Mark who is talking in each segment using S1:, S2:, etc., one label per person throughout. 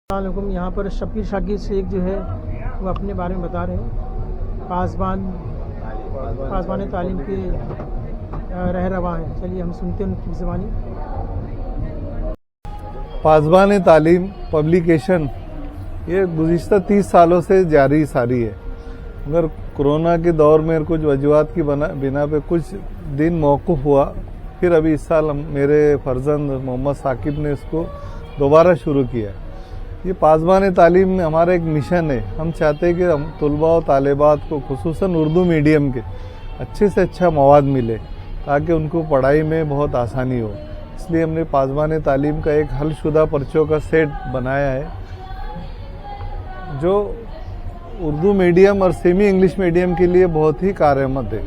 S1: अस्सलामुअलैकुम। यहाँ पर शब्बीर शाकिर शेख जो है वो अपने बारे में बता रहे हैं। पासबान तालीम के रह रवा हैं। चलिए हम सुनते हैं उनकी ज़बानी।
S2: पासबान तालीम पब्लिकेशन ये गुज़िश्ता 30 सालों से जारी सारी है, मगर कोरोना के दौर में कुछ वजूहात की बिना पे कुछ दिन मौकूफ़ हुआ। फिर अभी इस साल मेरे फर्जंद मोहम्मद साकिब ने इसको दोबारा शुरू किया। ये पासबान तालीम में हमारा एक मिशन है। हम चाहते हैं कि हम तुलबा और तालिबात को खुसूसन उर्दू मीडियम के अच्छे से अच्छा मवाद मिले ताकि उनको पढ़ाई में बहुत आसानी हो। इसलिए हमने पासबान तालीम का एक हलशुदा पर्चों का सेट बनाया है जो उर्दू मीडियम और सेमी इंग्लिश मीडियम के लिए बहुत ही कारआमद है।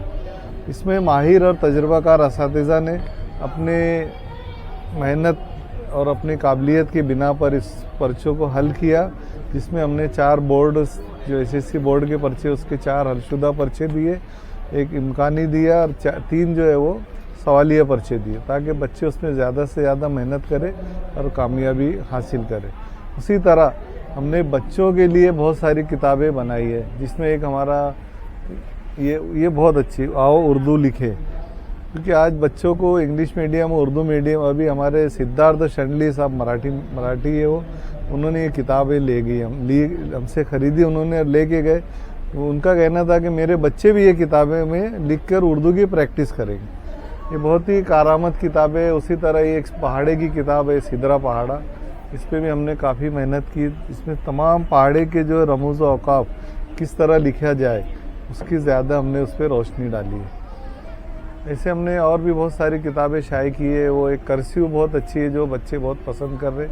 S2: इसमें माहिर और तजुर्बाकार असातिज़ा ने अपने मेहनत और अपनी काबिलियत की बिना पर इस पर्चों को हल किया, जिसमें हमने 4 बोर्ड जो एसएससी बोर्ड के पर्चे उसके 4 हलशुदा पर्चे दिए, एक इम्कानी दिया और 3 जो है वो सवालिया पर्चे दिए ताकि बच्चे उसमें ज़्यादा से ज़्यादा मेहनत करें और कामयाबी हासिल करें। उसी तरह हमने बच्चों के लिए बहुत सारी किताबें बनाई है, जिसमें एक हमारा ये बहुत अच्छी आओ उर्दू लिखे, क्योंकि आज बच्चों को इंग्लिश मीडियम उर्दू मीडियम, अभी हमारे सिद्धार्थ शंडली साहब मराठी है वो, उन्होंने ये किताबें ले गई, हमसे ख़रीदी, उन्होंने लेके गए। उनका कहना था कि मेरे बच्चे भी ये किताबें में लिखकर उर्दू की प्रैक्टिस करेंगे। ये बहुत ही कारआमद किताब है। उसी तरह ये एक पहाड़े की किताब है, सिदरा पहाड़ा, इस पर भी हमने काफ़ी मेहनत की। इसमें तमाम पहाड़े के जो रमूज़ व औकाफ किस तरह लिखा जाए उसकी ज़्यादा हमने उस पर रोशनी डाली है। ऐसे हमने और भी बहुत सारी किताबें शाये की है। वो एक कर्सिव बहुत अच्छी है जो बच्चे बहुत पसंद कर रहे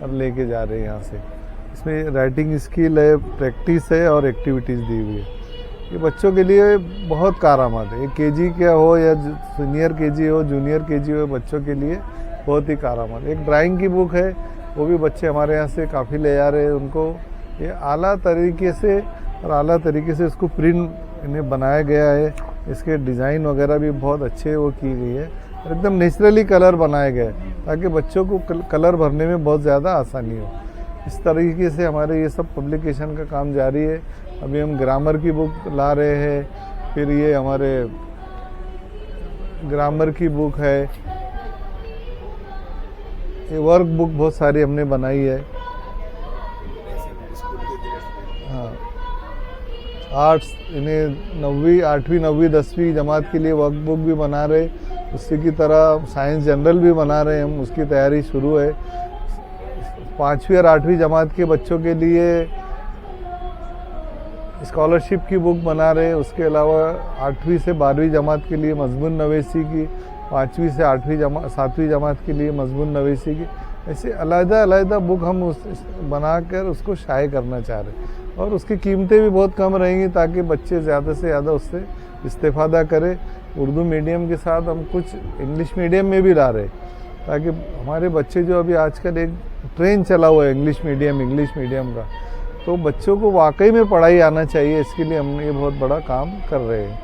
S2: और लेके जा रहे हैं यहाँ से। इसमें राइटिंग स्किल है, प्रैक्टिस है और एक्टिविटीज़ दी हुई है। ये बच्चों के लिए बहुत कारआमद है। केजी का हो या सीनियर केजी हो, जूनियर केजी हो, बच्चों के लिए बहुत ही कारआमद। एक ड्राइंग की बुक है, वो भी बच्चे हमारे यहाँ से काफ़ी ले जा रहे हैं। उनको ये आला तरीके से इसको प्रिंट इन्हें बनाया गया है। इसके डिज़ाइन वगैरह भी बहुत अच्छे वो की गई है और एकदम नेचुरली कलर बनाए गए ताकि बच्चों को कलर भरने में बहुत ज़्यादा आसानी हो। इस तरीके से हमारे ये सब पब्लिकेशन का काम जारी है। अभी हम ग्रामर की बुक ला रहे हैं, फिर ये हमारे ग्रामर की बुक है, ये वर्क बुक बहुत सारी हमने बनाई है। हाँ, आर्ट्स इन्हें 9वीं 8वीं 9वीं 10वीं जमात के लिए वर्क बुक भी बना रहे, उसी की तरह साइंस जनरल भी बना रहे हैं हम, उसकी तैयारी शुरू है। 5वीं और 8वीं जमात के बच्चों के लिए स्कॉलरशिप की बुक बना रहे हैं। उसके अलावा 8वीं से 12वीं जमात के लिए मजमून नवेसी की, 5वीं से 7वीं जमात के लिए मजमून नवेसी की, ऐसे अलग-अलग बुक हम बनाकर उसको शाये करना चाह रहे हैं। और उसकी कीमतें भी बहुत कम रहेंगी ताकि बच्चे ज़्यादा से ज़्यादा उससे इस्तेफादा करें। उर्दू मीडियम के साथ हम कुछ इंग्लिश मीडियम में भी ला रहे ताकि हमारे बच्चे जो अभी आजकल एक ट्रेंड चला हुआ है इंग्लिश मीडियम का, तो बच्चों को वाकई में पढ़ाई आना चाहिए। इसके लिए हम ये बहुत बड़ा काम कर रहे हैं।